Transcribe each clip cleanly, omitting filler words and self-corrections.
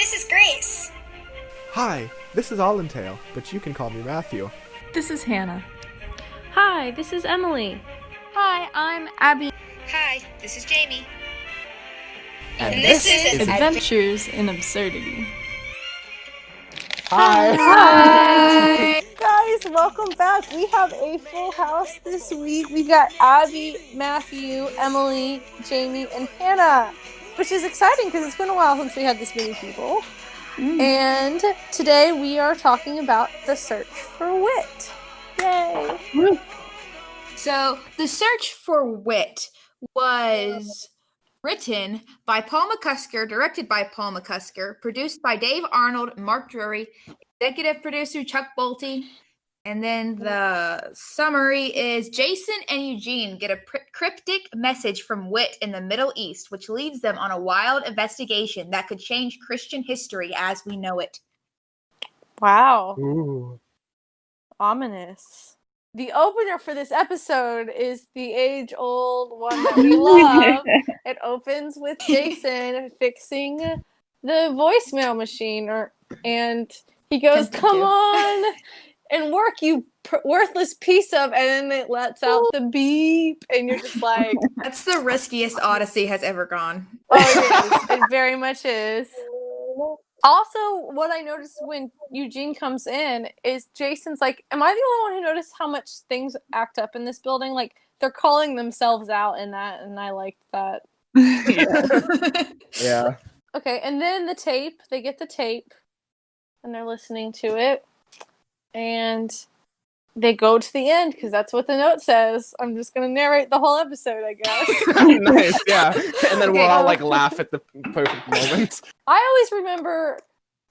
this is Grace. Hi, this is Allentail, but you can call me Matthew. This is Hannah. Hi, this is Emily. Hi, I'm Abby. Hi, this is Jamie. And this is Adventures in Absurdity. Hi! Guys, welcome back. We have a full house this week. We got Abby, Matthew, Emily, Jamie, and Hannah, which is exciting because it's been a while since we had this many people. And today we are talking about the search for Whit. Yay! So, The Search for Whit was written by Paul McCusker, directed by Paul McCusker, produced by Dave Arnold and Mark Drury, executive producer Chuck Bolte, and then the summary is Jason and Eugene get a cryptic message from Whit in the Middle East, which leads them on a wild investigation that could change Christian history as we know it. Wow. Ooh. Ominous. The opener for this episode is the age-old one that we love. It opens with Jason fixing the voicemail machine, and he goes, "Come on and work, you worthless piece of," and then it lets out the beep, and you're just like, That's the riskiest Odyssey has ever gone. "Oh, it is. It very much is." Also, what I noticed when Eugene comes in is Jason's like, am I the only one who noticed how much things act up in this building? Like, they're calling themselves out in that, and I liked that. Yeah. Okay, and then the tape. They get the tape, and they're listening to it, and they go to the end, because that's what the note says. I'm just going to narrate the whole episode, I guess. Nice, yeah. And then we'll all laugh at the perfect moment. I always remember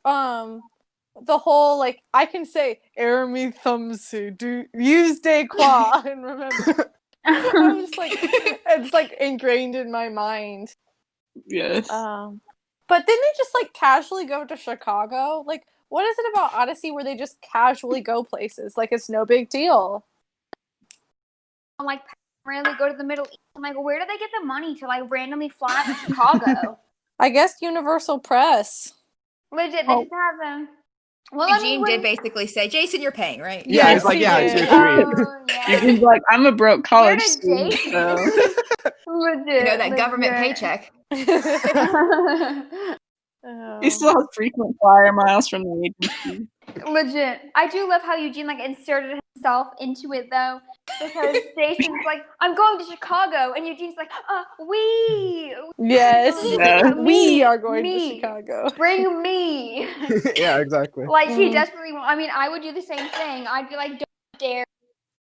the whole, I can say Ermi Thumbsu, do use de quoi, and remember. I'm just it's ingrained in my mind. Yes. But then they just casually go to Chicago. What is it about Odyssey where they just casually go places? It's no big deal. I'm randomly go to the Middle East. I'm like, where do they get the money to randomly fly to Chicago? I guess Universal Press. Legit, they just have them. Well, Eugene did basically say, Jason, you're paying, right? Yeah, Yes, he's like, he yeah, did. it's your treat. Yeah. He's like, I'm a broke college Where did student, Jason? so... Legit, That government paycheck. He still has frequent flyer miles from the agency. Legit. I do love how Eugene inserted himself into it though, because Jason's like, I'm going to Chicago, and Eugene's like, we. Yes. Yeah. We are going to Chicago. Bring me. Yeah, exactly. He desperately. I mean, I would do the same thing. I'd be like, don't dare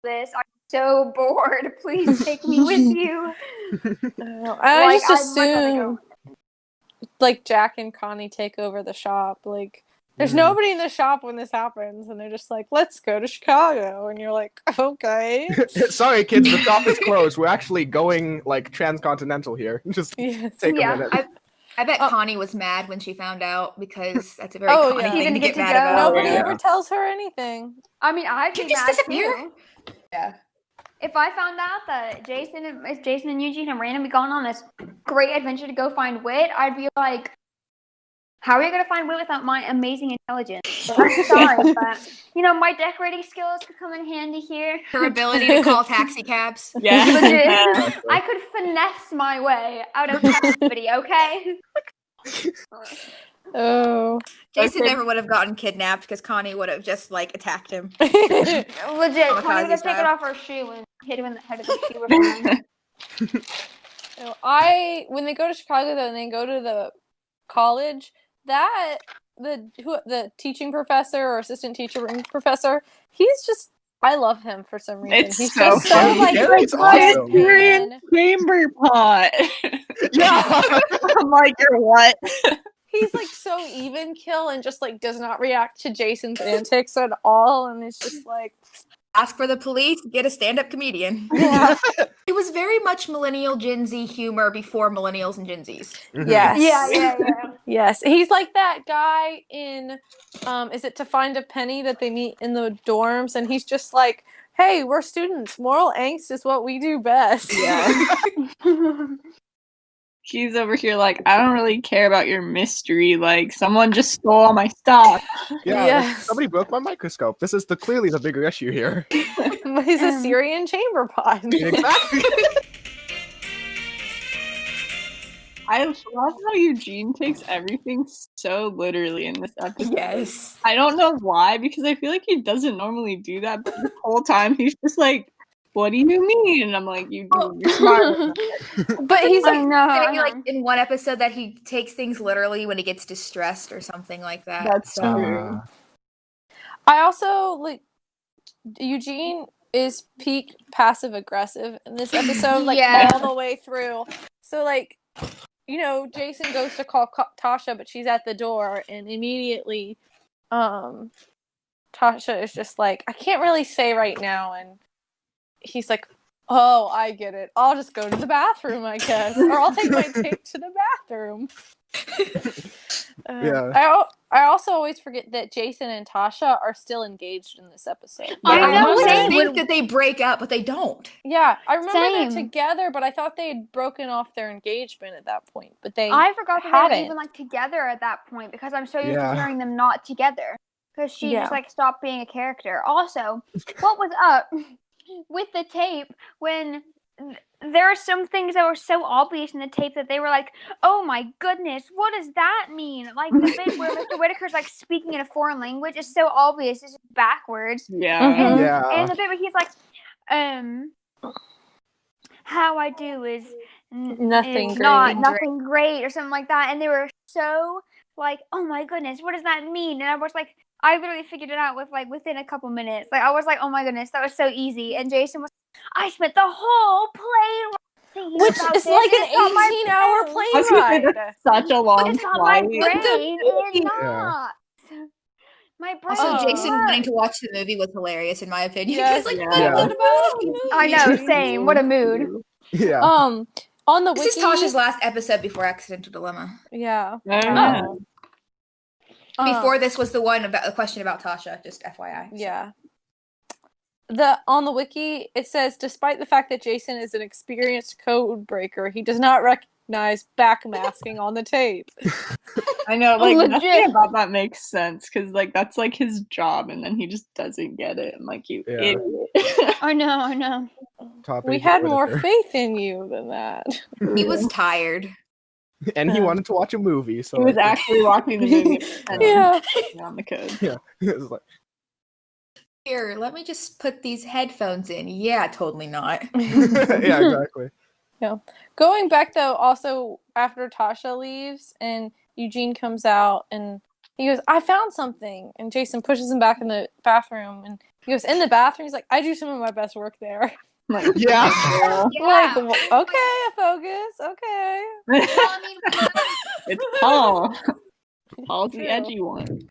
this. I'm so bored. Please take me with you. I just assume Jack and Connie take over the shop. There's nobody in the shop when this happens, and they're just like, let's go to Chicago. And you're like, okay. Sorry, kids, the shop is closed. We're actually going, transcontinental here. Just take a minute. I bet Connie was mad when she found out, because that's a very Oh, Connie yeah. thing Even to to get get mad to go. about. Nobody yeah. ever tells her anything. I mean, I'd be Did you just mad disappear? too. Yeah. If I found out that Jason and Eugene have randomly gone on this great adventure to go find Whit, I'd be like, how are you going to find Whit without my amazing intelligence? I'm sorry, but, my decorating skills could come in handy here. Her ability to call taxi cabs. Yeah. Legit. I could finesse my way out of captivity, okay? Oh. Jason never would have gotten kidnapped because Connie would have just attacked him. Legit. Connie would have Kamikaze taken style. off her shoe and hit him in the head of the shoe with her. When they go to Chicago, though, and they go to the college, the teaching professor or assistant teacher professor, I love him for some reason. It's He's so just so funny. Yeah, he's awesome. Korean chamber pot. Yeah! I'm like, you're what? He's so even kill and just does not react to Jason's antics at all, and it's just Ask for the police, get a stand-up comedian. yeah. It was very much millennial Gen Z humor before millennials and Gen Zs. Yes. Yeah. Yes. He's like that guy in is it To Find a Penny that they meet in the dorms, and he's just like, hey, we're students. Moral angst is what we do best. Yeah. he's over here like, I don't really care about your mystery. Like, someone just stole all my stuff. Yeah, like, Yes. somebody broke my microscope. This is clearly the bigger issue here. He's a Syrian chamber pot. Exactly. I love how Eugene takes everything so literally in this episode. Yes. I don't know why, because I feel like he doesn't normally do that, but the whole time he's just like, what do you mean? And I'm like, you're smart. But he's I like, know. Maybe like in one episode that he takes things literally when he gets distressed or something like that. That's true. I also like Eugene is peak passive aggressive in this episode, like Yeah. all the way through. So like, you know, Jason goes to call Tasha, but she's at the door, and immediately, Tasha is just like, I can't really say right now, and he's like, oh, I get it. I'll just go to the bathroom, I guess, or I'll take my tape to the bathroom. Yeah. I also always forget that Jason and Tasha are still engaged in this episode. I I know, always same. think that they break up, but they don't. Yeah, I remember they're Same. together, but I thought they had broken off their engagement at that point. But they I forgot that they were hadn't. even like together at that point because I'm so used Yeah. to hearing them not together. Because she Yeah. just like stopped being a character. Also, what was up with the tape when there are some things that were so obvious in the tape that they were like, oh my goodness, what does that mean? Like the bit where Mr. Whitaker's like speaking in a foreign language is so obvious, it's just backwards. Yeah. Mhm. Yeah. And the bit where he's like, how I do is Nothing is great. not nothing great or something like that. And they were so like, oh my goodness, what does that mean? And I was like, I literally figured it out with like within a couple minutes. Like I was like, oh my goodness, that was so easy. And Jason was, I spent the whole plane thinking Which about is this. like It's on an my 18-hour brain. plane I was gonna say, ride. that's such a long It's on my flight. brain. It's Yeah. not. My brain. Also, Oh. Jason wanting to watch the movie was hilarious, in my opinion. Yes. He's like, Yeah. "But Yeah. what about the movie?" I know, same. What a mood. Yeah. On the wiki. This is Tasha's last episode before Accidental Dilemma. Yeah. Oh. Before this was the one about the question about Tasha, just FYI. Yeah. On the wiki, it says, despite the fact that Jason is an experienced code breaker, he does not recognize backmasking on the tape. I know, like, Legit. nothing about that makes sense, because, like, that's, like, his job, and then he just doesn't get it. I'm like, you Yeah. idiot. I know. Top We Agent had more Whitaker. faith in you than that. He was tired. And he wanted to watch a movie, so He was like, actually watching the movie and Yeah. on the code. yeah. It was like, Here, let me just put these headphones in. Yeah, totally not. yeah, exactly. Going back though, also after Tasha leaves and Eugene comes out and he goes, I found something. And Jason pushes him back in the bathroom and he goes, in the bathroom? He's like, I do some of my best work there. Like, Yeah. Like, okay, focus, okay. Well, I mean, it's Paul. Paul's the True. edgy one.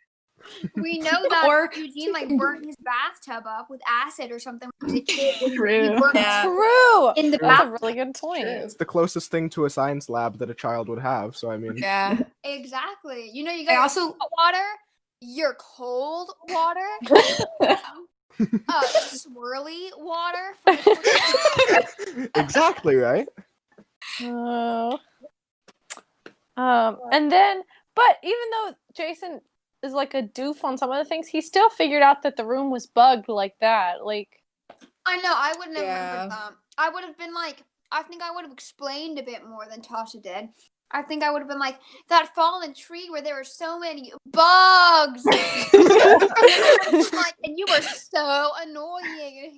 we know that Or- Eugene like burnt his bathtub up with acid or something when he was a kid. True. He burnt Yeah. True. in the That's a bathroom. really good point. It's the closest thing to a science lab that a child would have, so I mean, Yeah. Exactly. You know, you I got also hot water, your cold water, swirly water. exactly, right? And then, but even though Jason is like a doof on some of the things, he still figured out that the room was bugged like that. Like, I know, I wouldn't have Yeah. remembered that. I would have been like, I think I would have explained a bit more than Tasha did. I think I would have been like, that fallen tree where there were so many bugs! Like, and you were so annoying.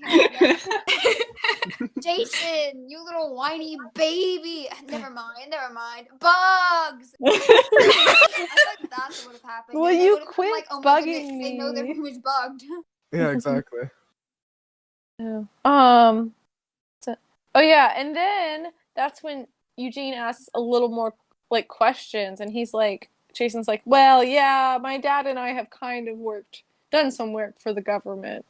Jason, you little whiny baby. Never mind. Bugs! I thought that's what would have happened. Will And they you would have been quit like, oh my bugging goodness, they know their me? room is bugged. Yeah, exactly. Oh yeah, and then that's when Eugene asks a little more like questions, and he's like, Jason's like, well, yeah, my dad and I have kind of done some work for the government.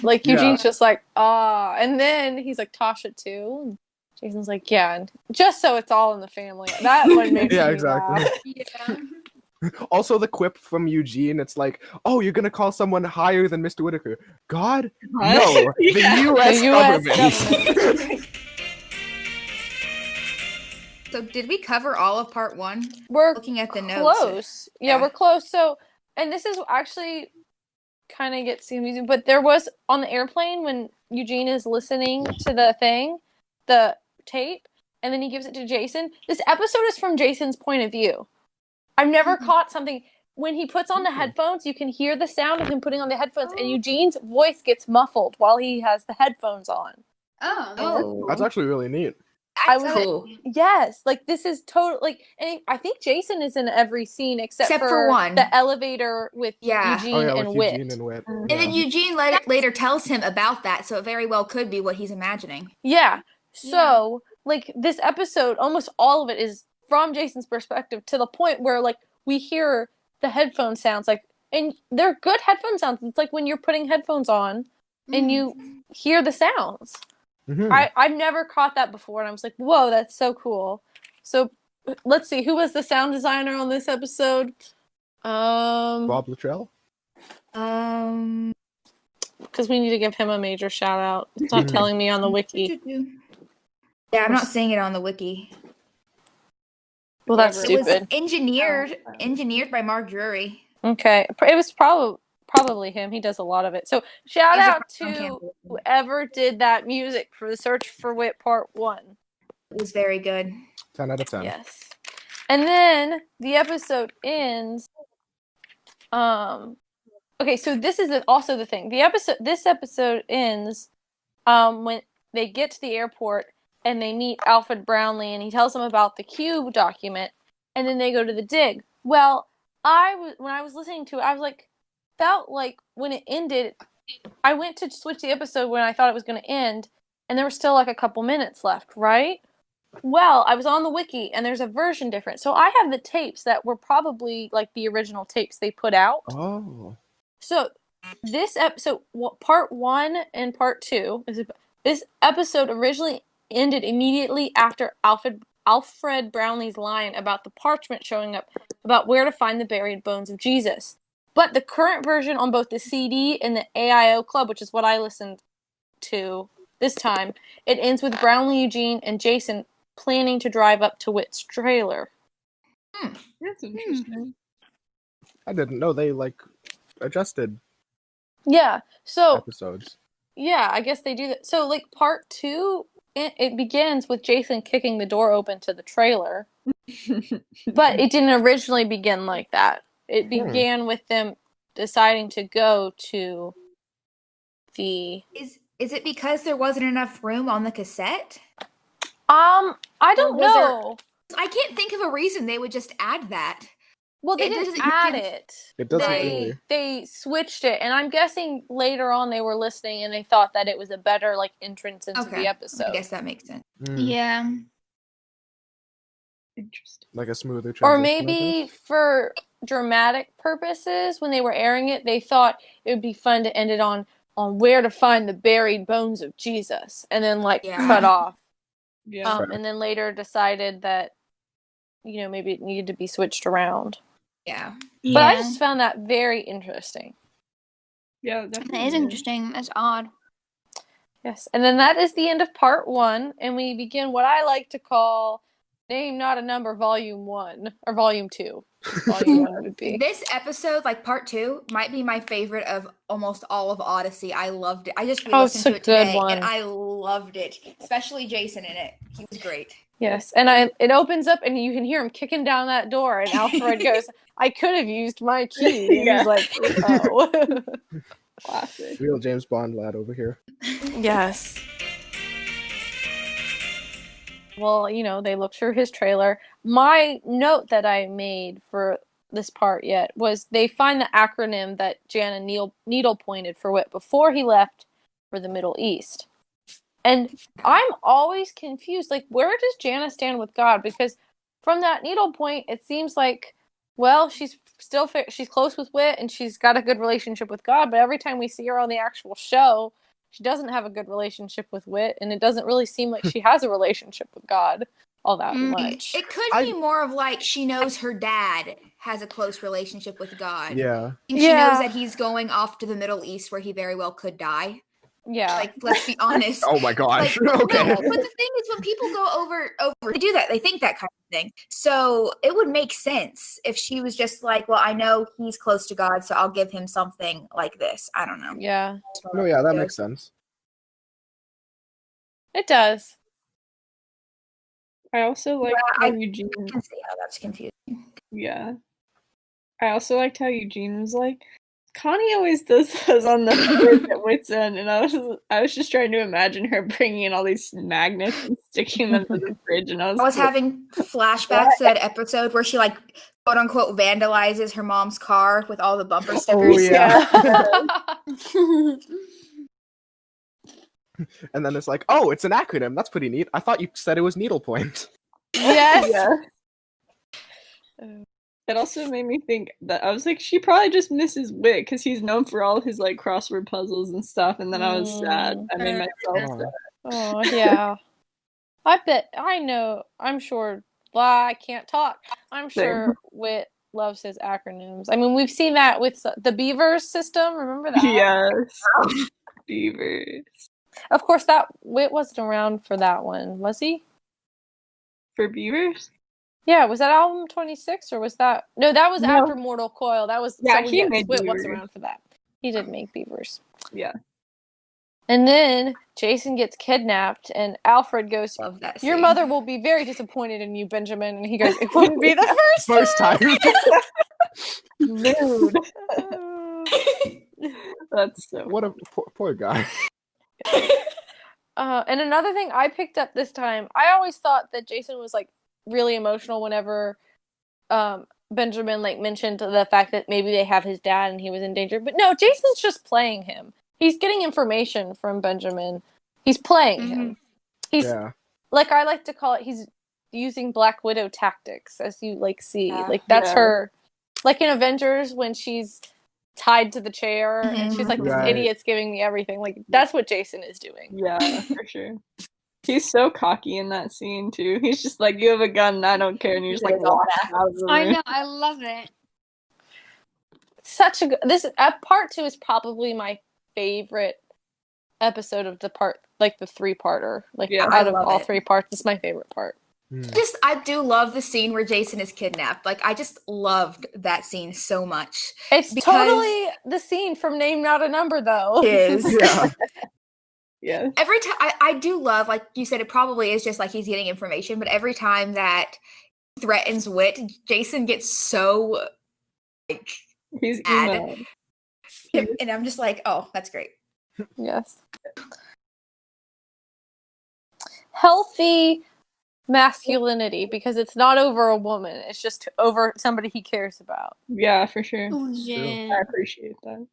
Like Yeah. Eugene's just like, and then he's like, Tasha too. And Jason's like, yeah, and just so it's all in the family. That one makes Yeah, me exactly. laugh. Yeah. Also, the quip from Eugene, it's like, oh, you're gonna call someone higher than Mr. Whitaker. God? No, Yeah. the U.S. The US government. government. So did we cover all of part 1? We're Looking at the notes. close. Yeah, Yeah. we're close. So, and this is actually kind of gets confusing, but there was on the airplane when Eugene is listening to the tape, and then he gives it to Jason. This episode is from Jason's point of view. I've never caught something. When he puts on the headphones, you can hear the sound of him putting on the headphones, and Eugene's voice gets muffled while he has the headphones on. Oh, That's actually really neat. that's was- cool. Yes, like this is totally and I think Jason is in every scene except for one. the elevator with Yeah. Eugene Oh yeah, and with Whit. Eugene and Whit. And then Eugene later tells him about that, so it very well could be what he's imagining. Yeah. So, like, this episode, almost all of it is from Jason's perspective to the point where, like, we hear the headphone sounds, like, and they're good headphone sounds. It's like when you're putting headphones on and you hear the sounds. Mhm. I've never caught that before, and I was like, whoa, that's so cool. So, let's see, who was the sound designer on this episode? Bob Luttrell. Because we need to give him a major shout out. It's not telling me on the wiki. Yeah, I'm not seeing it on the wiki. Well, that's It was stupid. engineered by Mark Drury. Okay, it was probably him. He does a lot of it. So shout He's a out from to Campbell. whoever did that music for the Search for Whit Part 1. It was very good. 10 out of 10. Yes. And then the episode ends. Okay, so this is also the thing. This episode ends when they get to the airport and they meet Alfred Brownlee, and he tells them about the Cube document, and then they go to the dig. Well, when I was listening to it, I was like, felt like when it ended, I went to switch the episode when I thought it was going to end, and there was still like a couple minutes left, right? Well, I was on the wiki, and there's a version different. So I have the tapes that were probably like the original tapes they put out. Oh. So this episode, part 1 and part 2, this episode originally ended immediately after Alfred Brownlee's line about the parchment showing up about where to find the buried bones of Jesus. But the current version on both the CD and the AIO Club, which is what I listened to this time, it ends with Brownlee, Eugene, and Jason planning to drive up to Whit's trailer. That's interesting. I didn't know they adjusted Yeah, so episodes. yeah, I guess they do that. So like part 2, it begins with Jason kicking the door open to the trailer, but it didn't originally begin like that. It began with them deciding to go to the. Is it because there wasn't enough room on the cassette? I don't was there- know. I can't think of a reason they would just add that. Well, they It didn't doesn't add give- it. It doesn't Right. really. They switched it, and I'm guessing later on they were listening and they thought that it was a better like entrance into the episode. I guess that makes sense. Yeah. Interesting. Like a smoother Or transition, I maybe guess. for dramatic purposes, when they were airing it, they thought it would be fun to end it on where to find the buried bones of Jesus, and then cut off. Yeah. And then later decided that maybe it needed to be switched around. Yeah. But I just found that very interesting. Yeah, definitely. That is interesting. That's odd. Yes, and then that is the end of part 1, and we begin what I like to call Name Not a Number Volume 1, or Volume 2. Volume 1 would be. This episode, part 2, might be my favorite of almost all of Odyssey. I loved it. I just Oh, it's re-listened a to it good today, one. and I loved it. Especially Jason in it. He was great. Yes, and it opens up, and you can hear him kicking down that door, and Alfred goes, "I could have used my key." And he's like, "Oh." Classic. Real James Bond lad over here. Yes. Well, they looked through his trailer. My note that I made for this part was they find the acronym that Jana Needle pointed for Whit before he left for the Middle East. And I'm always confused, where does Jana stand with God? Because from that needle point, it seems like, well, she's close with Whit and she's got a good relationship with God, but every time we see her on the actual show, she doesn't have a good relationship with Whit, and it doesn't really seem like she has a relationship with God all that much. It could be more of she knows her dad has a close relationship with God. Yeah. And she knows that he's going off to the Middle East where he very well could die. Yeah. Like, let's be honest. Oh my gosh. Like, Okay. No, but the thing is, when people go over, they do that. They think that kind of thing. So it would make sense if she was just like, well, I know he's close to God, so I'll give him something like this. I don't know. Yeah. No, yeah, that makes sense. It does. I also like Yeah, how I Eugene. can see how that's confusing. Yeah. I also liked how Eugene was like, Connie always does those on the fridge at Whit's End, and I was just trying to imagine her bringing in all these magnets and sticking them to the fridge, and I was like, having flashbacks to that episode where she like quote unquote vandalizes her mom's car with all the bumper stickers. Oh yeah. And then it's like, oh, it's an acronym. That's pretty neat. I thought you said it was needlepoint. Yes. Yeah. It also made me think that I was like, she probably just misses Whit because he's known for all his like crossword puzzles and stuff. And then I was sad. I made myself sad. Oh yeah. I bet. I know. I'm sure. Well, I can't talk. I'm sure Whit loves his acronyms. I mean, we've seen that with the Beavers system. Remember that? Yes. Beavers. Of course, that Whit wasn't around for that one, was he? For Beavers? Yeah, was that album 26 or was that? No, that was after Mortal Coil. That was he made Whit Beavers. wasn't around for that. He did make Beavers. Yeah. And then Jason gets kidnapped, and Alfred goes, Love that "Your scene. mother will be very disappointed in you, Benjamin." And he goes, "It wouldn't be the First time. Mood. That's so. What a poor guy. And another thing I picked up this time, I always thought that Jason was like really emotional whenever Benjamin like mentioned the fact that maybe they have his dad and he was in danger. But no, Jason's just playing him. He's getting information from Benjamin. He's playing him. He's like I like to call it. He's using Black Widow tactics, as you like see. Like that's her. Like in Avengers when she's tied to the chair and she's like, "This idiot's giving me everything." Like that's what Jason is doing. Yeah, for sure. He's so cocky in that scene too. He's just like, "You have a gun, and I don't care," and you're just like, "Walk out of the room." I know, I love it. Such a good. This part 2 is probably my favorite episode of the the 3-parter. Like out of all 3 parts, it's my favorite part. I do love the scene where Jason is kidnapped. Like, I just loved that scene so much. It's totally the scene from Name Not a Number, though. It is. Yeah. Every time, I do love, like you said, it probably is just like he's getting information, but every time that he threatens Whit, Jason gets so, like, he's mad. And I'm just like, oh, that's great. Yes. Healthy masculinity, because it's not over a woman, it's just over somebody he cares about. Yeah, for sure. Oh, yeah. I appreciate that.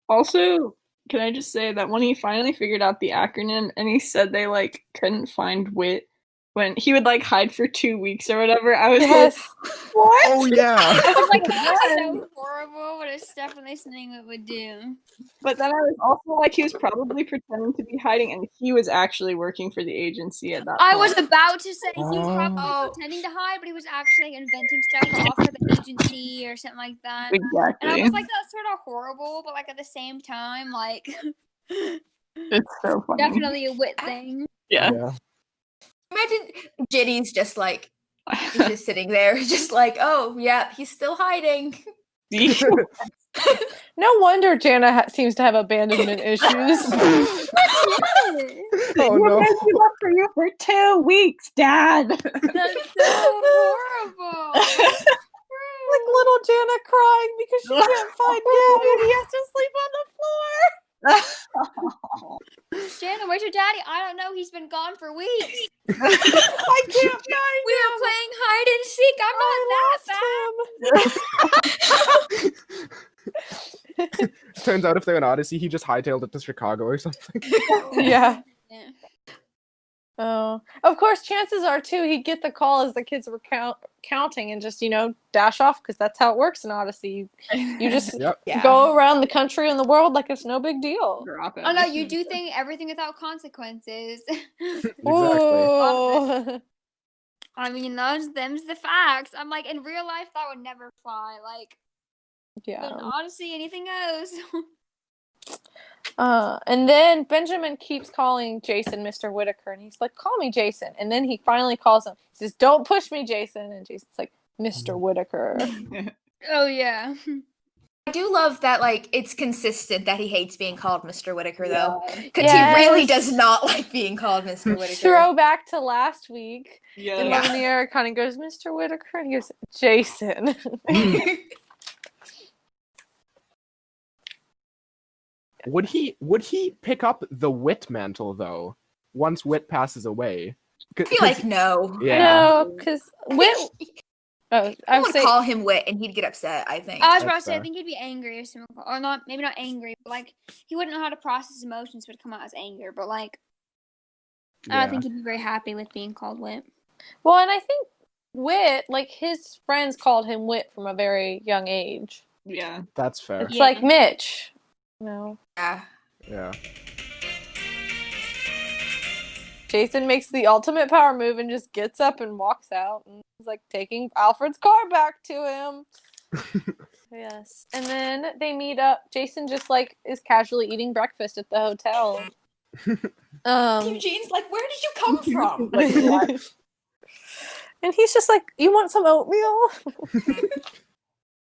Also, can I just say that when he finally figured out the acronym and he said they like couldn't find Whit when he would like hide for 2 weeks or whatever, I was like, what? Oh yeah. I was like, that's so horrible, but it's definitely something it would do. But then I was also like, he was probably pretending to be hiding, and he was actually working for the agency at that point. I was about to say he was probably pretending to hide, but he was actually inventing stuff to offer the agency or something like that. Exactly. And I was like, that's sort of horrible, but like at the same time, like it's so funny. Definitely a Whit thing. Yeah. Imagine Ginny's just like, he's just sitting there, just like, oh, yeah, he's still hiding. No wonder Jana seems to have abandonment issues. Oh no. I've been up for you for 2 weeks, Dad. That's so horrible. Like little Jana crying because she can't find Dad and he has to sleep on the floor. Jana, where's your daddy? I don't know. He's been gone for weeks. I can't find We were playing hide and seek. I'm not that bad. Turns out if they're in Odyssey, he just hightailed it to Chicago or something. Yeah. Yeah. Oh, of course, chances are too he'd get the call as the kids were counting and just dash off, because that's how it works in Odyssey. You just go around the country and the world like it's no big deal. Oh no, you do everything without consequences. Exactly. I mean, them's the facts. I'm like, in real life, that would never fly. Like, yeah. in Odyssey, anything goes. And then Benjamin keeps calling Jason Mr. Whitaker, and he's like, "Call me Jason." And then he finally calls him. He says, "Don't push me, Jason." And Jason's like, "Mr. Whitaker." Oh yeah. I do love that, like, it's consistent that he hates being called Mr. Whitaker, though. Because Yes. he really does not like being called Mr. Whitaker. Throwback to last week. Yeah. And Love in the Air kind of goes, "Mr. Whitaker," and he goes, "Jason." Would he pick up the Whit mantle though? Once Whit passes away, I feel like no. yeah. No, because Whit. Oh, I I would would say call him Whit, and he'd get upset. I think. I was about to That's say, I fair. think he'd be angry if someone, or not, maybe not angry, but like he wouldn't know how to process emotions, so it'd come out as anger. But like, I don't think he'd be very happy with being called Whit. Well, and I think Whit, like his friends called him Whit from a very young age. Yeah. That's fair. It's like Mitch. No. Yeah. Yeah. Jason makes the ultimate power move and just gets up and walks out, and he's like taking Alfred's car back to him. Yes. And then they meet up. Jason just like is casually eating breakfast at the hotel. Eugene's like, where did you come from? Like, what? And he's just like, "You want some oatmeal?"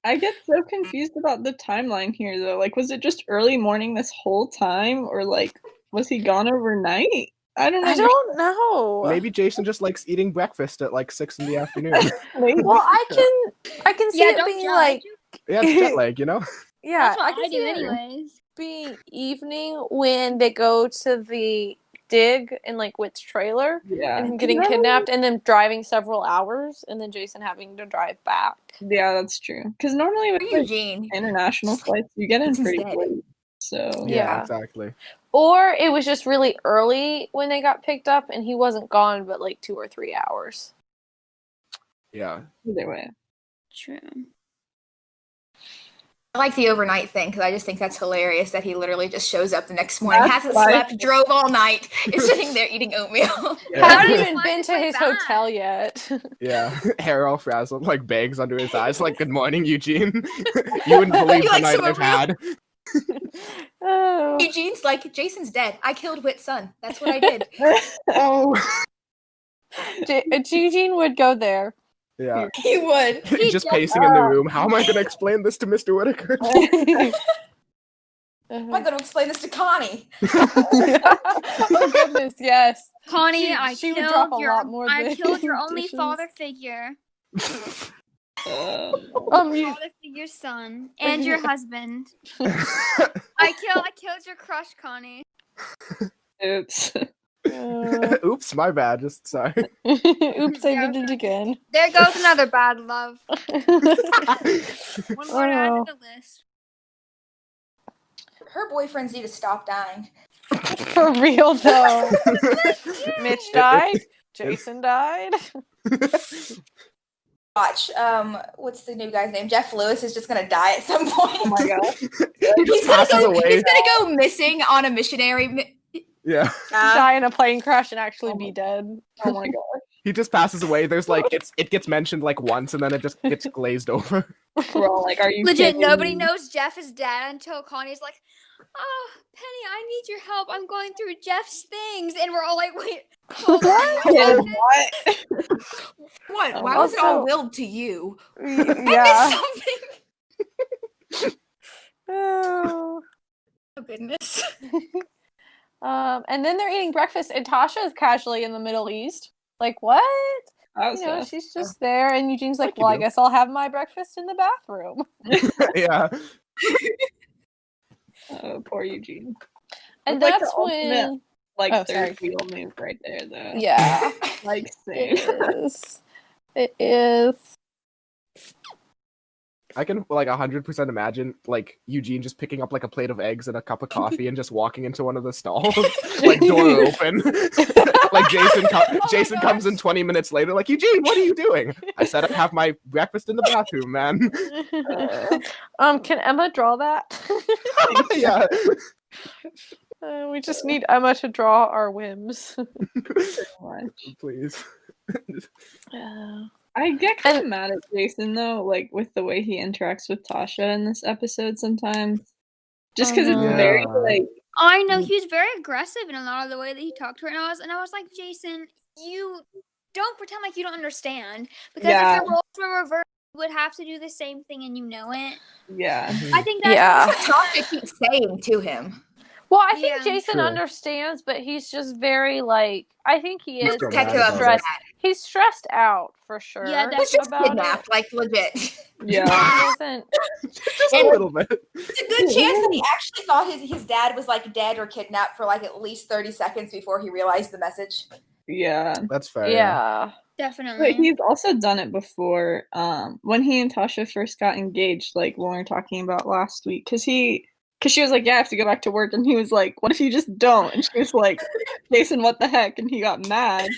I get so confused about the timeline here, though. Like, was it just early morning this whole time, or like, was he gone overnight? I don't know. I don't know. Maybe Jason just likes eating breakfast at like 6 in the afternoon. Well, I can see it don't being judge. like, Yeah, it's jet lag, you know? yeah, That's what I can I see do it anyways. being evening when they go to the dig in like Whit's trailer Yeah. and him getting kidnapped and then driving several hours and then Jason having to drive back. Yeah, that's true. Because normally with like, Eugene. international flights, you get in He's pretty dead. late. So Yeah. Exactly. Or it was just really early when they got picked up and he wasn't gone but like 2 or 3 hours. Yeah. either way. True. I like the overnight thing because I just think that's hilarious that he literally just shows up the next morning, That's hasn't what I slept, think. drove all night, is sitting there eating oatmeal. Yeah. Hasn't did he even find been his to way his back? hotel yet. Yeah. Hair all frazzled, like bags under his eyes, like, "Good morning, Eugene." You wouldn't believe You the like night some I've had. Oh. Eugene's like, Jason's dead. I killed Whit's son. That's what I did. Oh. Eugene would go there. Yeah. He would. Just pacing in the room. How am I going to explain this to Mr. Whitaker? I'm going to explain this to Connie. Oh goodness, yes. Connie, She would drop a lot more I killed your only dishes. father figure. You- Father figure's son. And your husband. I killed your crush, Connie. Oops. Oops, my bad. Just sorry. Oops, I did it again. There goes another bad love. One more to add Oh. to the list. Her boyfriends need to stop dying. For real though. Mitch died. Jason died. Watch, what's the new guy's name? Jeff Lewis is just gonna die at some point. Oh my god. Just passes away. He's gonna go missing on a missionary. Yeah. Die in a plane crash and actually be dead. Oh my god. He just passes away. There's like it gets mentioned like once and then it just gets glazed over. We're all like, are you Legit, kidding nobody me? knows Jeff is dead until Connie's like, "Oh, Penny, I need your help. I'm going through Jeff's things." And we're all like, "Wait, hold on, what Yeah, happened?" what? What? Why was it Also- all willed to you? Yeah. Something. Oh. Oh goodness. And then they're eating breakfast and Tasha is casually in the Middle East. Like, what? That was You know, fast. she's just there and Eugene's like, Like you well, I do. guess I'll have my breakfast in the bathroom. Yeah. Oh, poor Eugene. And That's like that's the ultimate, when Like Oh, third sorry. wheel move right there, though. Yeah. Like same. It is. It is. I can like 100% imagine like Eugene just picking up like a plate of eggs and a cup of coffee and just walking into one of the stalls, like door open. Like Jason comes in 20 minutes later, like, "Eugene, what are you doing?" "I said I'd have my breakfast in the bathroom, man." Can Emma draw that? Yeah. We just need Emma to draw our whims. Please. I get kind of mad at Jason though, like with the way he interacts with Tasha in this episode sometimes. Just because it's very Yeah. like I know he was very aggressive in a lot of the way that he talked to her, and I was like, Jason, you don't pretend like you don't understand, because if the roles were reversed, you would have to do the same thing, and you know it. Yeah. I think that's That's what Tasha keeps saying to him. Well, I think Yeah. Jason True. understands, but he's just very like. I think he is still Protective mad of his about it. dad. He's stressed out for sure. Yeah, He was just about kidnapped, like legit. Yeah. He doesn't. Just a little bit. It's a good chance that he actually thought his dad was like dead or kidnapped for like at least 30 seconds before he realized the message. Yeah. That's fair. Yeah. definitely. But he's also done it before. When he and Tasha first got engaged, like when we were talking about last week, because she was like, "Yeah, I have to go back to work," and he was like, "What if you just don't?" And she was like, "Jason, what the heck?" And he got mad.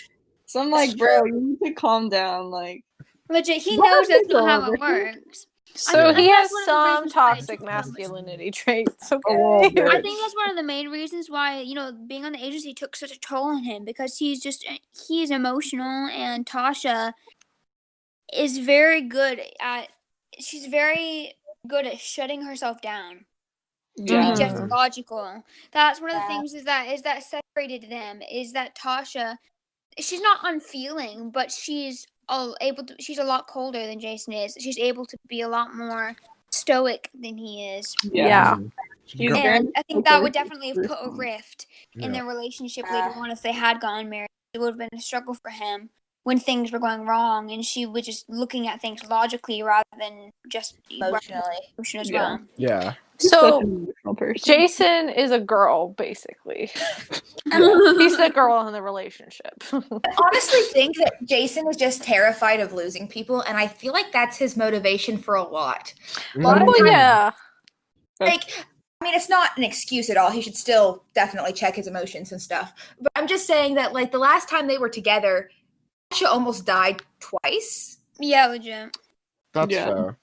So I'm like, "Bro, you need to calm down." Like, Legit, he What knows are that's people not how over it here? works. So I he think has that's one of the some reasons why it toxic took so much. masculinity traits. a little Okay. bit. I think that's one of the main reasons why, being on the agency took such a toll on him, because he's emotional, and Tasha is very good at shutting herself down to Yeah. be just logical. That's one of the things is that separated them, is that Tasha, she's not unfeeling, but she's a lot colder than Jason is. She's able to be a lot more stoic than he is. Yeah. He's Girl- very And I think that would focused definitely have put a person. rift in Yeah. their relationship later on if they had gotten married. It would have been a struggle for him when things were going wrong, and she was just looking at things logically rather than just Emotionally. emotion as Yeah. well. Yeah. He's such So an emotional person. Jason is a girl, basically. He's the girl in the relationship. I honestly think that Jason is just terrified of losing people, and I feel like that's his motivation for a lot. Mhm. Well, yeah. Like, I mean, it's not an excuse at all. He should still definitely check his emotions and stuff. But I'm just saying that, like, the last time they were together, Tasha almost died twice. Yeah, legit. That's Yeah. fair.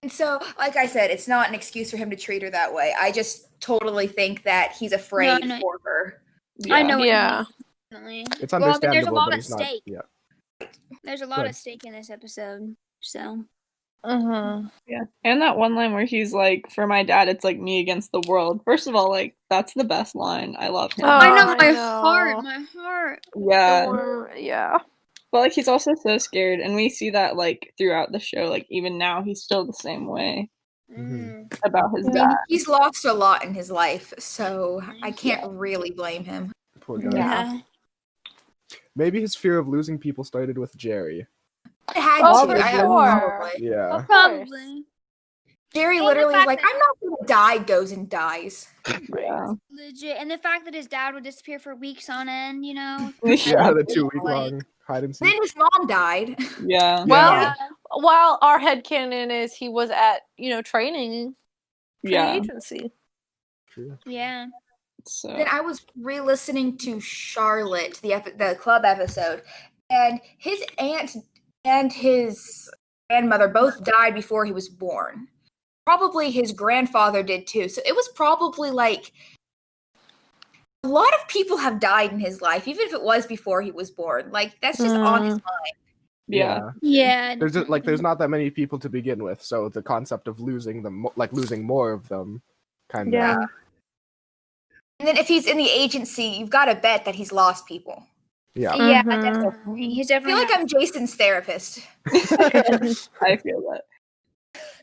And so, like I said, it's not an excuse for him to treat her that way. I just totally think that he's afraid No. for her. Yeah. I know what Yeah. you mean. Definitely. It's Well, I mean, understandable, there's a lot but at he's not. stake. Yeah. There's a lot Good. at stake in this episode. So Yeah. And that one line where he's like, "For my dad, it's like me against the world." First of all, like, that's the best line. I love him. Oh, I know I my heart. Yeah. Yeah. But like he's also so scared, and we see that like throughout the show. Like even now, he's still the same way about his I mean, dad. he's lost a lot in his life, so I can't really blame him. Poor guy. Yeah. Maybe his fear of losing people started with Jerry. It had Oh, to. for I have sure. probably. Yeah. Of course. Probably. Jerry And the literally was fact like, that- "I'm not gonna die," goes and dies. Yeah. Legit. And the fact that his dad would disappear for weeks on end, Yeah, the 2-week long hide and Then seek. his mom died. Yeah. Well, Yeah. while our headcanon is he was at, training for the Yeah. agency. True. Yeah. So Then I was re-listening to Charlotte, the club episode, and his aunt and his grandmother both died before he was born. Probably his grandfather did too. So it was probably like a lot of people have died in his life, even if it was before he was born. Like that's just on his mind. yeah. Yeah. There's not that many people to begin with, so the concept of losing them, like losing more of them, kind of. Yeah. And then if he's in the agency, you've got to bet that he's lost people. Yeah. Yeah, Mhm. definitely. He's I feel definitely like I'm Jason's therapist. I feel that.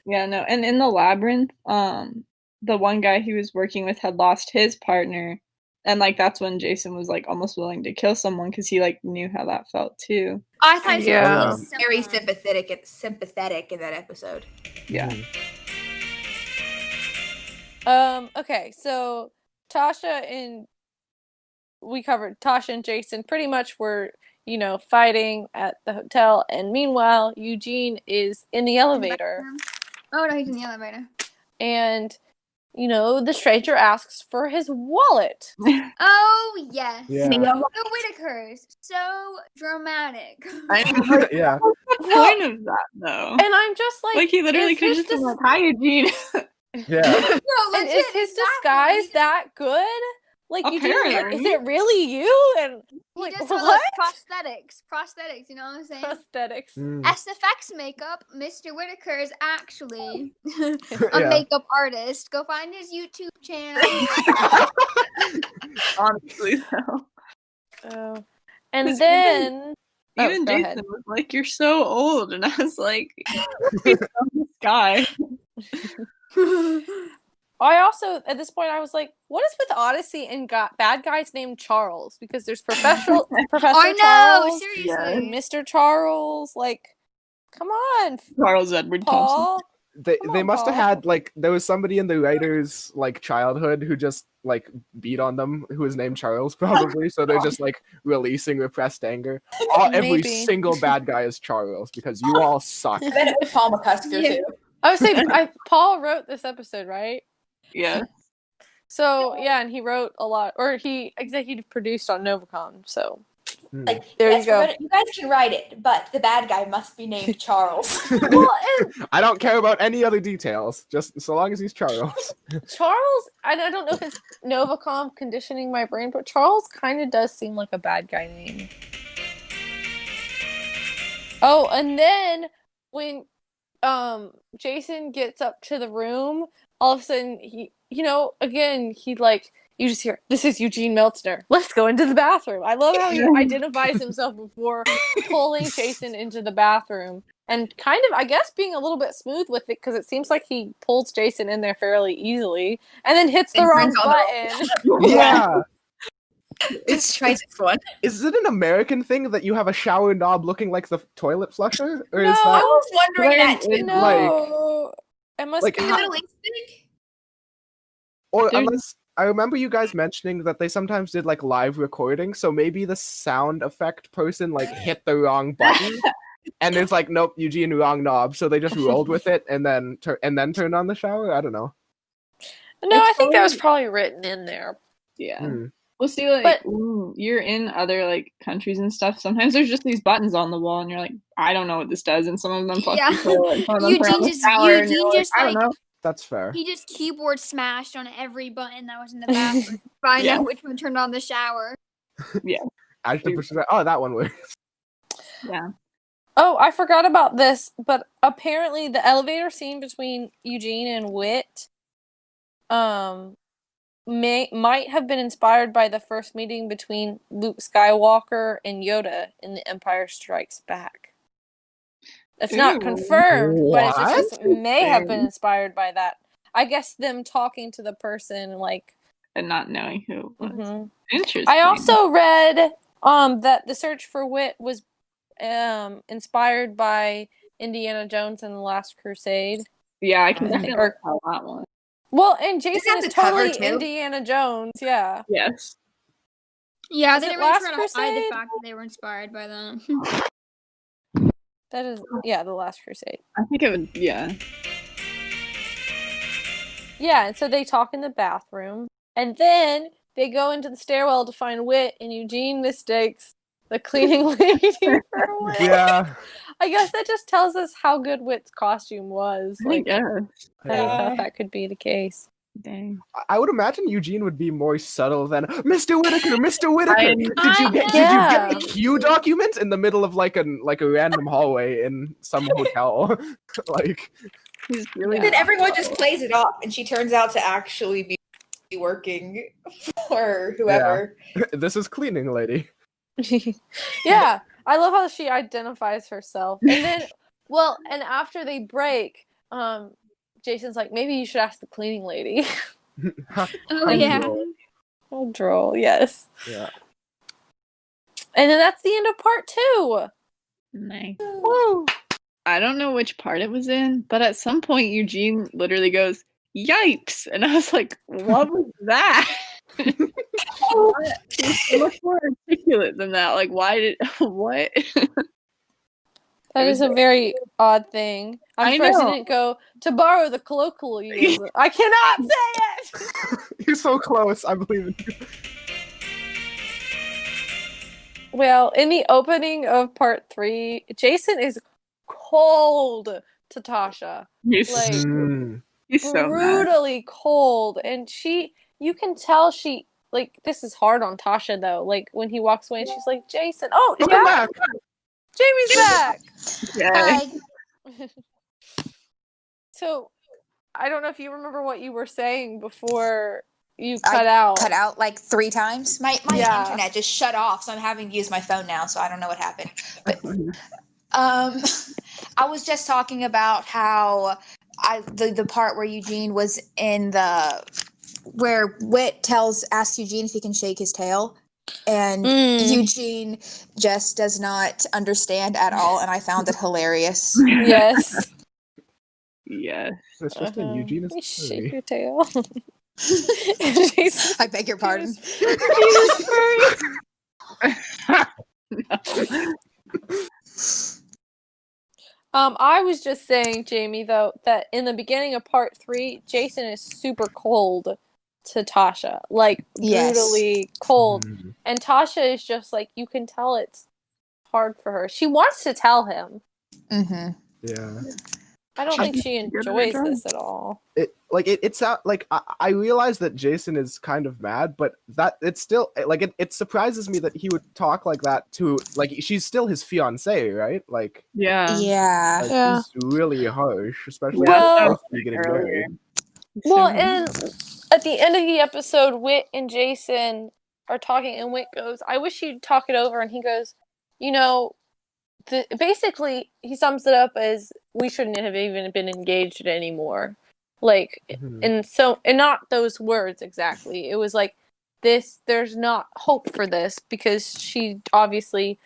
Yeah, no. And in the labyrinth, the one guy he was working with had lost his partner, and like that's when Jason was like almost willing to kill someone because he like knew how that felt too. I thought he Yeah. was Very similar. sympathetic in that episode. Yeah. Okay, so we covered Tasha and Jason pretty much were, fighting at the hotel, and meanwhile, Eugene is in the elevator, Oh no, he's in the elevator. and, the stranger asks for his wallet. Oh yes. Yeah. The Whitakers. So dramatic. Yeah. What's the point of that though? And I'm just like, Like he literally is could his just been like, "Hi, Eugene." Yeah. No, and legit, is his exactly. disguise that good? Like, Apparently. Eugene, is it really you? And He like, does all what? those prosthetics, you know what I'm saying? Prosthetics. SFX makeup, Mr. Whitaker is actually a Yeah. makeup artist. Go find his YouTube channel. Honestly, though. Oh. And 'Cause then Even go Jason ahead. was like, "You're so old," and I was like, "He's from the sky." I also, at this point, I was like, what is with Odyssey and bad guys named Charles? Because there's Professor I know, Charles, seriously. and Mr. Charles. Like, come on, Charles Edward Thompson. Paul. They on, must have Paul. had like there was somebody in the writers like childhood who just like beat on them who was named Charles probably, so they're just like releasing repressed anger. Every Maybe. single bad guy is Charles because you all suck. I bet it was Paul McCusker too. I would say Paul wrote this episode, right? Yeah. So yeah, and he wrote a lot, or he executive produced on Novacom. So Like, there yes, you go. you guys can write it, but the bad guy must be named Charles. Well, and I don't care about any other details, just so long as he's Charles. Charles, and I don't know if it's Novacom conditioning my brain, but Charles kind of does seem like a bad guy name. Oh, and then when Jason gets up to the room, all of a sudden he, again, he like, you just hear, this is Eugene Meltzner. Let's go into the bathroom. I love how he identifies himself before pulling Jason into the bathroom. And kind of, I guess, being a little bit smooth with it, because it seems like he pulls Jason in there fairly easily, and then hits the wrong button. Yeah. Let's try this one. Is it an American thing that you have a shower knob looking like the toilet flusher? Or No. is I that was wondering that too. No. It must like, be The how- Middle East thing? or There's- unless I remember you guys mentioning that they sometimes did like live recording, so maybe the sound effect person like hit the wrong button. And it's like, nope, Eugene, wrong knob. So they just rolled with it and then turned on the shower. I don't know. No, I think that was probably- probably written in there. Yeah. Hmm. We'll see, like, But- when you're in other, like, countries and stuff, sometimes there's just these buttons on the wall, and you're like, I don't know what this does, and some of them flush Yeah. the toilet, and some of them turn on the shower, and you're like, I don't know. That's fair. He just keyboard smashed on every button that was in the bathroom. Find Yeah. out which one turned on the shower. Actually, oh, that one works. Yeah. Oh, I forgot about this, but apparently the elevator scene between Eugene and Whit might have been inspired by the first meeting between Luke Skywalker and Yoda in The Empire Strikes Back. It's not Ooh. confirmed, but it just What? may have been inspired by that. I guess them talking to the person, like, And not knowing who it was. mhm. Interesting. I also read that the search for Whit was inspired by Indiana Jones and the Last Crusade. Yeah, I can Mhm. definitely tell that one. Well, and Jason have is the cover, totally too? Indiana Jones, yeah. Yes. Yeah, Is they it didn't really Last try to hide the Crusade? fact that they were inspired by them. That is, yeah, the Last Crusade. I think it would, yeah. Yeah, and so they talk in the bathroom, and then they go into the stairwell to find Whit, and Eugene mistakes the cleaning lady for Whit. Yeah. I guess that just tells us how good Whit's costume was. I Like, guess. I thought that could be the case. Dang. I would imagine Eugene would be more subtle than Mr. Whitaker. Mr. Whitaker, I- did you get Yeah. the Q document in the middle of like a random hallway in some hotel? Like, He's really Then everyone just plays it off, and she turns out to actually be working for whoever. this is cleaning lady. Yeah, I love how she identifies herself. And then, well, and after they break, Jason's like, maybe you should ask the cleaning lady. Oh yeah. Oh, droll, yes. Yeah. And then that's the end of part 2. nice. Woo. I don't know which part it was in, but at some point Eugene literally goes, "Yikes!" And I was like, "What was that?" He's so much more articulate than that. Like, why did what? That is a very odd thing. I'm I surprised he know. didn't go to borrow the colloquialism. I cannot say it! You're so close. I believe in you. Well, in the opening of part 3, Jason is cold to Tasha. He's, Like, Mm. he's so mad. brutally cold, and you can tell she like, this is hard on Tasha, though. Like, when he walks away and she's like, Jason. Oh, Welcome yeah, back. Jamie's back. Hi. So, I don't know if you remember what you were saying before you cut out. Cut out like 3 times. My Yeah. internet just shut off, so I'm having to use my phone now. So I don't know what happened. But I was just talking about how the part where Eugene was in where Whit asks Eugene if he can shake his tail, and Eugene just does not understand at all, and I found it hilarious. Yes. Yeah. It's just a Eugene is Shake furry. your tail. Jason, I beg your pardon. Jason furry. I was just saying, Jamie, though, that in the beginning of part 3, Jason is super cold to Tasha. Like, brutally cold. Mhm. And Tasha is just like, you can tell it's hard for her. She wants to tell him. Mm-hmm. Yeah. I don't think she enjoys this at all. It's out like I realize that Jason is kind of mad, but that it's still like it surprises me that he would talk like that to like she's still his fiancée, right? Like Yeah. Yeah. Yeah. it's really harsh, especially Well- after you getting married. Well, and at the end of the episode, Whit and Jason are talking, and Whit goes, I wish you'd talk it over. And he goes, you know, basically, he sums it up as we shouldn't have even been engaged anymore. Like, Mhm. and not those words exactly. It was like, there's not hope for this because she obviously,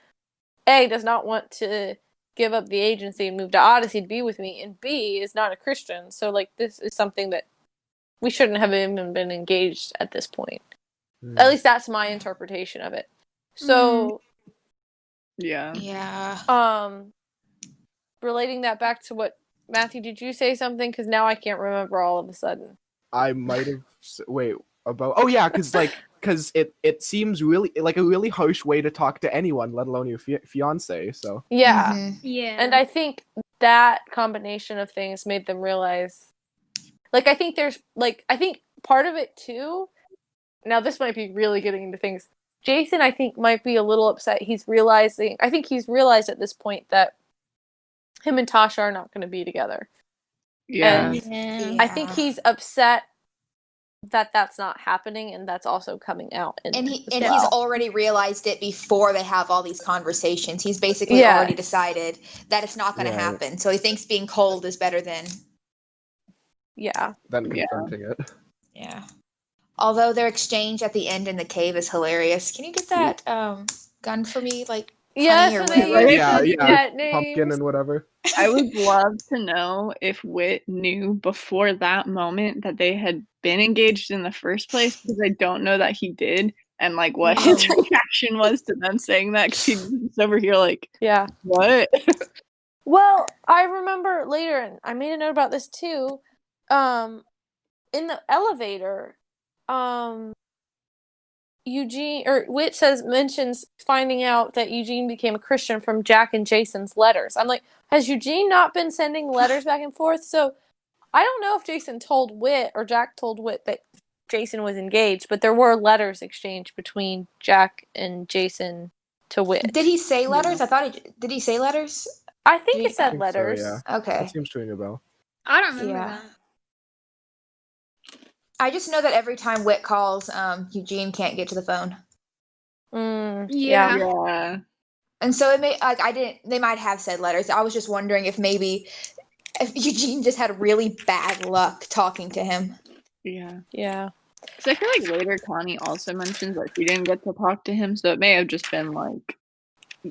A, does not want to give up the agency and move to Odyssey to be with me, and B, is not a Christian. So, like, this is something that we shouldn't have even been engaged at this point. At least that's my interpretation of it. So, Yeah. relating that back to what Matthew, did you say something? Because now I can't remember all of a sudden. I might have because it seems really like a really harsh way to talk to anyone, let alone your fiance. So Yeah. Mhm. Yeah. And I think that combination of things made them realize, like, I think part of it too, now this might be really getting into things, Jason, I think, might be a little upset. I think he's realized at this point that him and Tasha are not going to be together. Yeah. And I think he's upset that that's not happening, and that's also coming out. He's already realized it before they have all these conversations. He's basically already decided that it's not going to happen. So he thinks being cold is better than confronting it. Yeah. Although their exchange at the end in the cave is hilarious. Can you get that gun for me? Like, yes, honey or and whatever? Pumpkin and whatever. I would love to know if Whit knew before that moment that they had been engaged in the first place, because I don't know that he did, and like what his reaction was to them saying that, because he's over here like, what? Well, I remember later, and I made a note about this too, in the elevator, Whit mentions finding out that Eugene became a Christian from Jack and Jason's letters. I'm like, has Eugene not been sending letters back and forth? So I don't know if Jason told Whit or Jack told Whit that Jason was engaged, but there were letters exchanged between Jack and Jason to Whit. Did he say letters? Did he say letters? I think he said letters. So, yeah. Okay. That seems to ring a bell. I don't remember that. I just know that every time Whit calls, Eugene can't get to the phone. Yeah. And so they might have said letters. I was just wondering if maybe Eugene just had really bad luck talking to him. Yeah. Yeah. Because I feel like later Connie also mentions that she didn't get to talk to him, so it may have just been like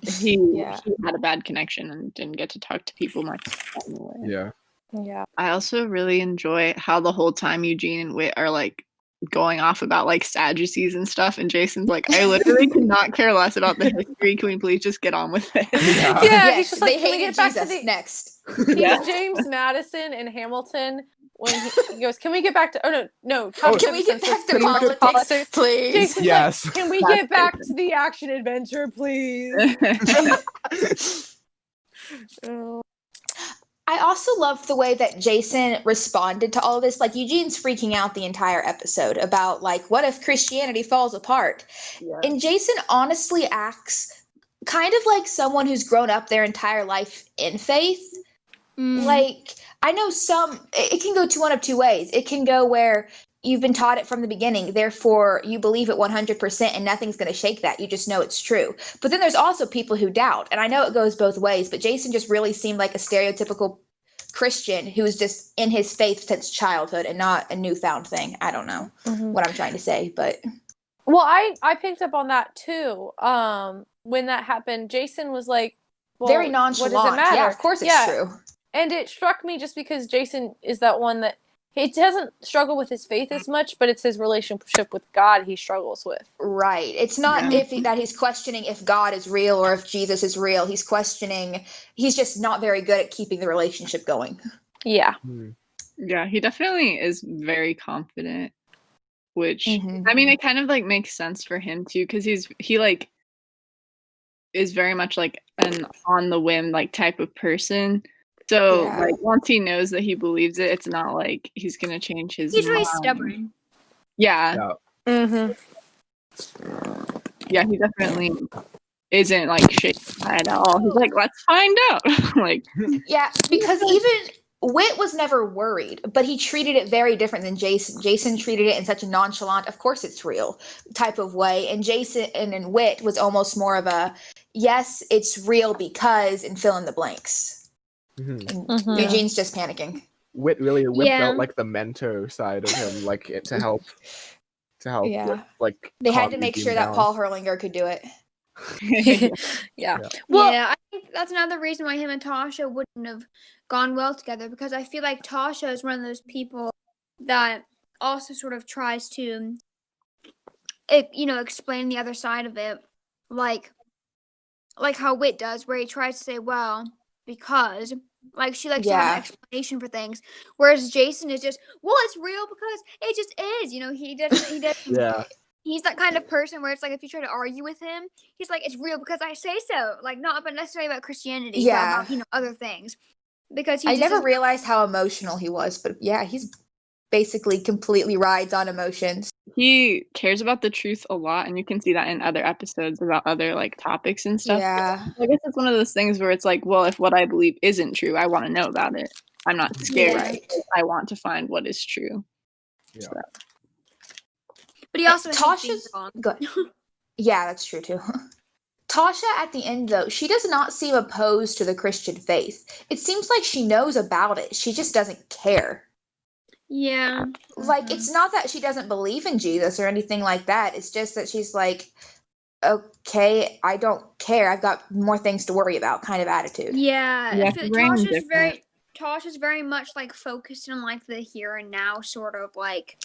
he had a bad connection and didn't get to talk to people much anyway. Yeah. Yeah. I also really enjoy how the whole time Eugene and Whit are like going off about like Sadducees and stuff, and Jason's like, I literally could not care less about the history. Can we please just get on with it? Yeah, he's just like, they can we hated get back Jesus to the next. He's James Madison in Hamilton when he goes, can we get back to Can we get back to politics, please? Jason's Yes. like, can we get back to the action adventure, please? I also love the way that Jason responded to all of this. Like, Eugene's freaking out the entire episode about, like, what if Christianity falls apart? Yeah. And Jason honestly acts kind of like someone who's grown up their entire life in faith. Like, I know it can go one of two ways. It can go where you've been taught it from the beginning, therefore you believe it 100% and nothing's going to shake that. You just know it's true. But then there's also people who doubt. And I know it goes both ways, but Jason just really seemed like a stereotypical Christian who's just in his faith since childhood and not a newfound thing. I don't know what I'm trying to say, but... Well, I picked up on that too. When that happened, Jason was like, well, very nonchalant. What does it matter? Yeah, of course it's true. And it struck me just because Jason is that one that he doesn't struggle with his faith as much, but it's his relationship with God he struggles with. Right. It's not that he's questioning if God is real or if Jesus is real. He's questioning, he's just not very good at keeping the relationship going. Yeah. Yeah, he definitely is very confident, which, I mean, it kind of, like, makes sense for him, too, because he, like, is very much, like, an on-the-whim, like, type of person. So, like, once he knows that he believes it, it's not like he's going to change his mind. He's really stubborn. Yeah. Mm-hmm. Yeah, he definitely isn't, like, shaking his head at all. He's like, let's find out. Like, yeah, because even Whit was never worried, but he treated it very different than Jason. Jason treated it in such a nonchalant, of course it's real type of way. And Jason and Whit was almost more of a, yes, it's real because, and fill in the blanks. Eugene's just panicking. Whit really whipped out like the mentor side of him, like to help. With, like, they had to make sure that Paul Hurlinger could do it. Yeah. Well, yeah, I think that's another reason why him and Tasha wouldn't have gone well together, because I feel like Tasha is one of those people that also sort of tries to, explain the other side of it, like how Whit does, where he tries to say, well, because, like, she likes to have an explanation for things, whereas Jason is just, well, it's real because it just is, he doesn't he's that kind of person where it's like, if you try to argue with him, he's like, it's real because I say so, like, not but necessarily about Christianity, but about, other things, because I never realized how emotional he was, but yeah, he's basically completely rides on emotions. He cares about the truth a lot, and you can see that in other episodes about other, like, topics and stuff. Yeah. I guess it's one of those things where it's like, well, if what I believe isn't true, I want to know about it. I'm not scared. Right. I want to find what is true. Yeah. So. But he also Tasha's good. Yeah, that's true too. Tasha, at the end, though, she does not seem opposed to the Christian faith. It seems like she knows about it. She just doesn't care. Yeah. Like, it's not that she doesn't believe in Jesus or anything like that. It's just that she's like, okay, I don't care. I've got more things to worry about kind of attitude. Yeah. Yeah, I feel Tasha's very much, like, focused on, like, the here and now, sort of, like,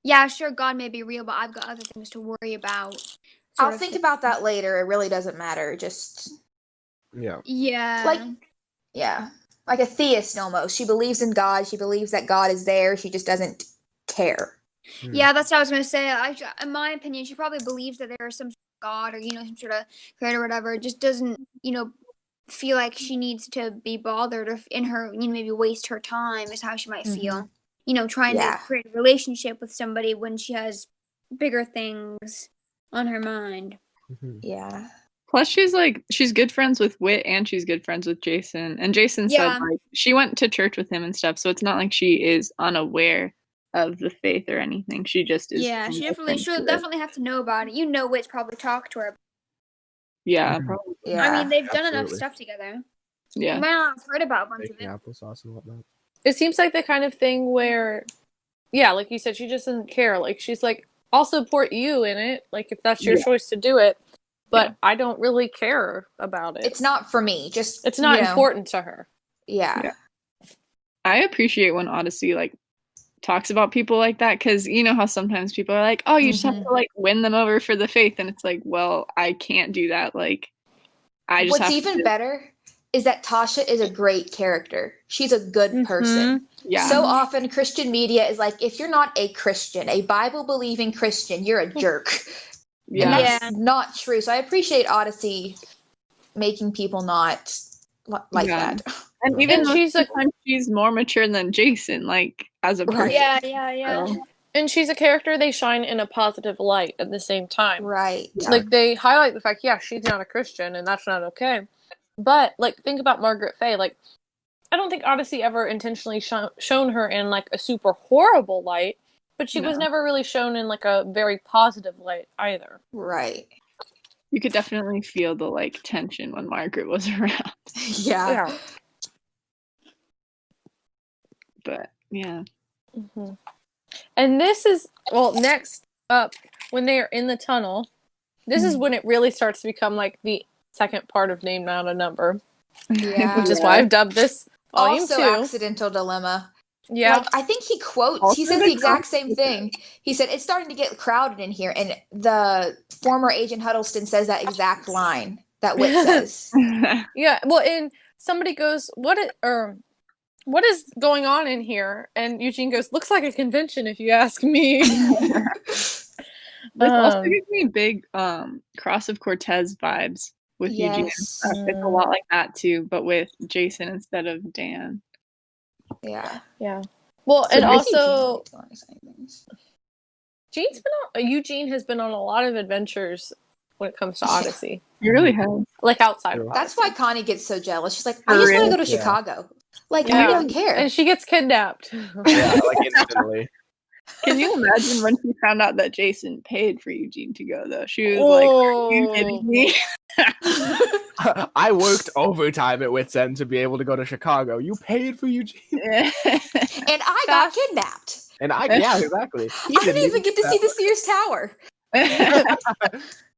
yeah, sure, God may be real, but I've got other things to worry about. I'll think about that later. It really doesn't matter. Just... Yeah. Like a theist almost. She believes in God. She believes that God is there. She just doesn't care. Yeah, that's what I was going to say. In my opinion, she probably believes that there is some sort of God or, some sort of creator or whatever. Just doesn't, feel like she needs to be bothered or in her, maybe waste her time is how she might feel. Trying to create a relationship with somebody when she has bigger things on her mind. Yeah. Plus, she's good friends with Whit and she's good friends with Jason. And Jason said, like, she went to church with him and stuff, so it's not like she is unaware of the faith or anything. She just is. Yeah, she'll definitely have to know about it. Whit's probably talked to her. Yeah, probably. Yeah, I mean, they've done enough stuff together. Yeah. You might not have heard about a bunch of it. Applesauce and whatnot. It seems like the kind of thing where, yeah, like you said, she just doesn't care. Like, she's like, I'll support you in it, like, if that's your choice to do it. But I don't really care about it. It's not for me. It's not important to her. Yeah. I appreciate when Odyssey, like, talks about people like that, because you know how sometimes people are like, oh, you just have to, like, win them over for the faith, and it's like, well, I can't do that. Like, I just What's even better is that Tasha is a great character. She's a good person. Yeah. So often Christian media is like, if you're not a Christian, a Bible-believing Christian, you're a jerk. Yeah. And that's not true. So I appreciate Odyssey making people not like that. And even And though she's she's more mature than Jason, like as a person. Yeah. So, and she's a character they shine in a positive light at the same time. Right. Like they highlight the fact, yeah, she's not a Christian and that's not okay. But like think about Margaret Faye. Like I don't think Odyssey ever intentionally shown her in like a super horrible light, but she was never really shown in like a very positive light either. Right. you could definitely feel the like tension when Margaret was around. Yeah. But yeah. Mm-hmm. And this is, well, next up, when they are in the tunnel, this is when it really starts to become like the second part of Name Not a Number. Yeah. Which is why I've dubbed this Volume Also 2. Accidental Dilemma. Yeah. Like, I think he quotes, Also he says the exact same thing. He said, it's starting to get crowded in here. And the former Agent Huddleston says that exact line that Whit says. Yeah, well, and somebody goes, what is going on in here? And Eugene goes, looks like a convention if you ask me. This also gives me big Cross of Cortez vibes with Eugene. It's a lot like that too, but with Jason instead of Dan. Yeah. Yeah. Well, So and maybe also Eugene's Eugene has been on a lot of adventures when it comes to Odyssey. He really has. Like outside of That's Odyssey. why Connie gets so jealous. She's like, I just want to go to Chicago. Like, I don't even care. And she gets kidnapped. Yeah, like instantly. Can you imagine when she found out that Jason paid for Eugene to go, though? She was like, are you kidding me? I worked overtime at Wits End to be able to go to Chicago. You paid for Eugene? And I got kidnapped. And yeah, exactly. I didn't even get to see the Sears Tower.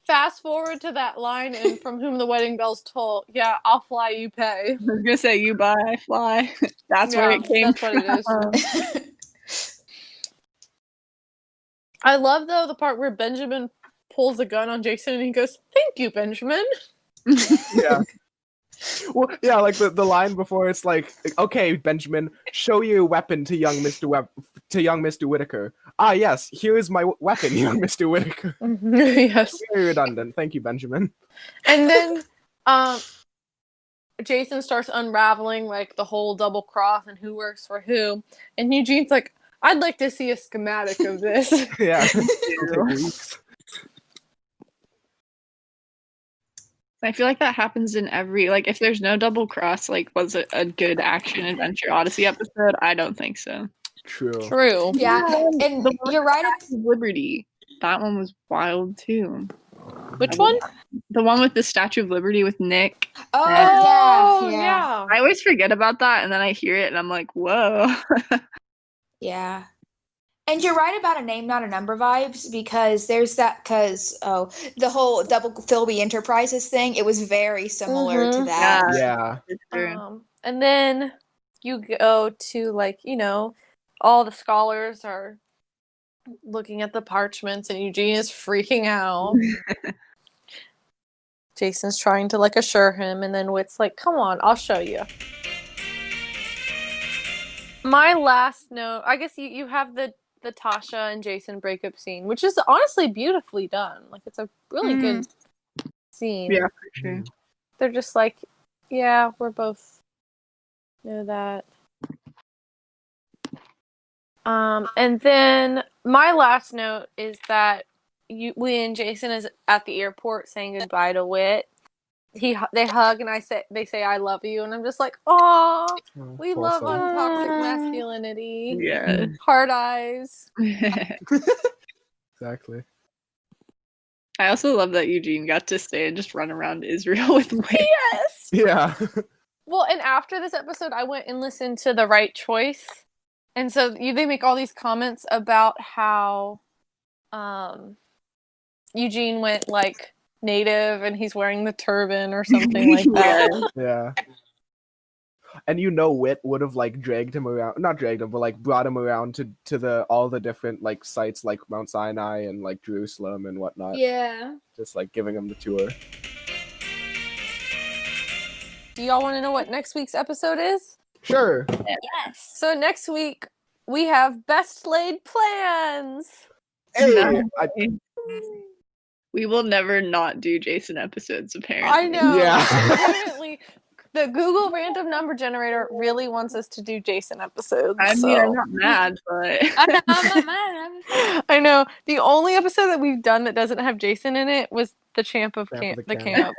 Fast forward to that line in From Whom the Wedding Bells Toll. Yeah, I'll fly, you pay. I was gonna say, you buy, I fly. That's where it came that's from. What it is. I love, though, the part where Benjamin pulls a gun on Jason and he goes, thank you, Benjamin. Yeah. Well, yeah, like the line before, it's like, okay, Benjamin, show your weapon to young Mr. Whitaker. Ah, yes, here is my weapon, young Mr. Whitaker. Yes. Very redundant. Thank you, Benjamin. And then Jason starts unraveling like the whole double cross and who works for who. And Eugene's like, I'd like to see a schematic of this. Yeah. I feel like that happens in every, like, if there's no double cross, like, was it a good action adventure Odyssey episode? I don't think so. True. Yeah, and you're right. Liberty. That one was wild too. Which one? The one with the Statue of Liberty with Nick. Oh, yeah. I always forget about that, and then I hear it, and I'm like, whoa. Yeah. And you're right about a Name Not a Number vibes, because there's that, the whole Double Philby Enterprises thing, it was very similar to that. Yeah. And then you go to, like, you know, all the scholars are looking at the parchments and Eugene is freaking out. Jason's trying to, like, assure him, and then Whit's like, come on, I'll show you. My last note, I guess you have the Tasha and Jason breakup scene, which is honestly beautifully done. Like, it's a really good scene. Yeah, for sure. They're just like, yeah, we're both know that. And then my last note is that when Jason is at the airport saying goodbye to Whit, they hug and they say I love you, and I'm just like, oh, we love untoxic masculinity. Yeah. Hard eyes. Exactly. I also love that Eugene got to stay and just run around Israel with Whit. Yes. Yeah. Well, and after this episode, I went and listened to The Right Choice, and so they make all these comments about how Eugene went like native and he's wearing the turban or something like that. Yeah. And you know, Whit would have like dragged him around, not dragged him, but like brought him around to all the different like sites like Mount Sinai and like Jerusalem and whatnot. Yeah. Just like giving him the tour. Do y'all want to know what next week's episode is? Sure. Yes. So next week we have Best Laid Plans. Hey, We will never not do Jason episodes, apparently. I know. Yeah. Apparently, the Google random number generator really wants us to do Jason episodes. I mean, I'm not mad, but I'm not mad. I know. The only episode that we've done that doesn't have Jason in it was the Champ of Champ of the the Camp.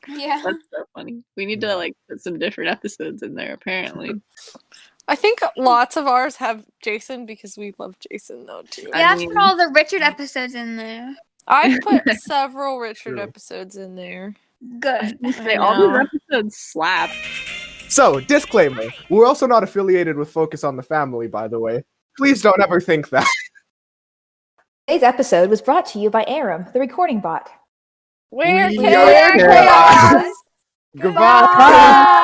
Yeah. that's so funny. We need to like put some different episodes in there. Apparently, I think lots of ours have Jason because we love Jason though too. Yeah, let's put all the Richard episodes in there. I've put several Richard episodes in there. Good. all these episodes slap. So, disclaimer: we're also not affiliated with Focus on the Family, by the way. Please don't ever think that. Today's episode was brought to you by Aram, the recording bot. Where We chaos? are chaos. Goodbye.